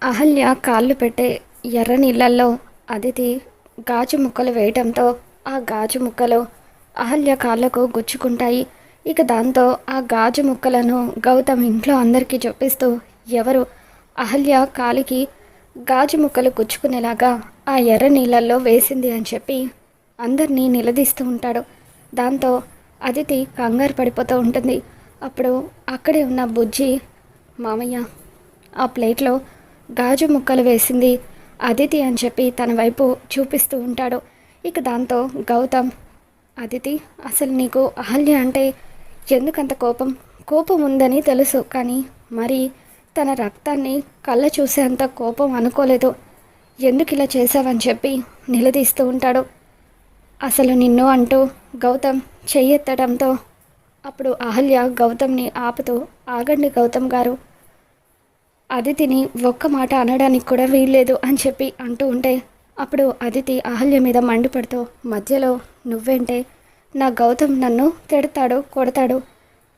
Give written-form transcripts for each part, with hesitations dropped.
అహల్య కాళ్ళు పెట్టే ఎర్ర నీళ్ళల్లో అదితి గాజు ముక్కలు వేయటంతో ఆ గాజు ముక్కలు అహల్య కాళ్ళకు గుచ్చుకుంటాయి. ఇక దాంతో ఆ గాజు ముక్కలను గౌతమ్ ఇంట్లో అందరికీ చూపిస్తూ ఎవరు అహల్య కాలికి గాజు ముక్కలు గుచ్చుకునేలాగా ఆ ఎర్ర నీళ్ళల్లో వేసింది అని చెప్పి అందరినీ నిలదీస్తూ ఉంటాడు. దాంతో అదితి కంగారు పడిపోతూ ఉంటుంది. అప్పుడు అక్కడే ఉన్న బుజ్జి, మామయ్య ఆ ప్లేట్లో గాజు ముక్కలు వేసింది అదితి అని చెప్పి తన వైపు చూపిస్తూ ఉంటాడు. ఇక దాంతో గౌతమ్, అదితి, అసలు నీకు అహల్య అంటే ఎందుకంత కోపం? కోపం ఉందని తెలుసు, కానీ మరి తన రక్తాన్ని కళ్ళ చూసేంత కోపం అనుకోలేదు. ఎందుకు ఇలా చేశావని చెప్పి నిలదీస్తూ ఉంటాడు. అసలు నిన్ను అంటూ గౌతమ్ చెయ్యెత్తడంతో అప్పుడు అహల్య గౌతమ్ని ఆపుతూ, ఆగండి గౌతమ్ గారు, అదితిని ఒక్క మాట అనడానికి కూడా వీల్లేదు అని చెప్పి అంటూ ఉంటే అప్పుడు అదితి అహల్య మీద మండిపడుతూ, మధ్యలో నువ్వేంటే? నా గౌతమ్ నన్ను తిడతాడు, కొడతాడు,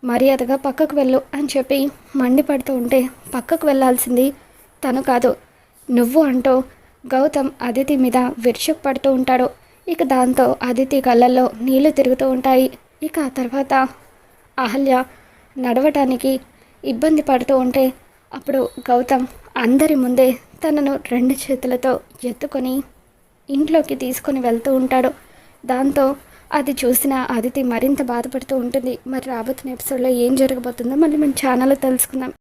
మర్యాదగా పక్కకు వెళ్ళు అని చెప్పి మండిపడుతూ ఉంటే పక్కకు వెళ్ళాల్సింది తను కాదు నువ్వు అంటూ గౌతమ్ అదితి మీద విరుచుకుపడుతూ ఉంటాడు. ఇక దాంతో అదితి కళ్ళల్లో నీళ్లు తిరుగుతూ ఉంటాయి. ఇక ఆ తర్వాత అహల్య నడవటానికి ఇబ్బంది పడుతూ ఉంటే అప్పుడు గౌతమ్ అందరి ముందే తనను 2 చేతులతో ఎత్తుకొని ఇంట్లోకి తీసుకొని వెళ్తూ ఉంటాడు. దాంతో అది చూసిన అదితి మరింత బాధపడుతూ ఉంటుంది. మరి రాబోతున్న ఎపిసోడ్లో ఏం జరగబోతుందో మళ్ళీ మన ఛానల్లో తెలుసుకుందాం.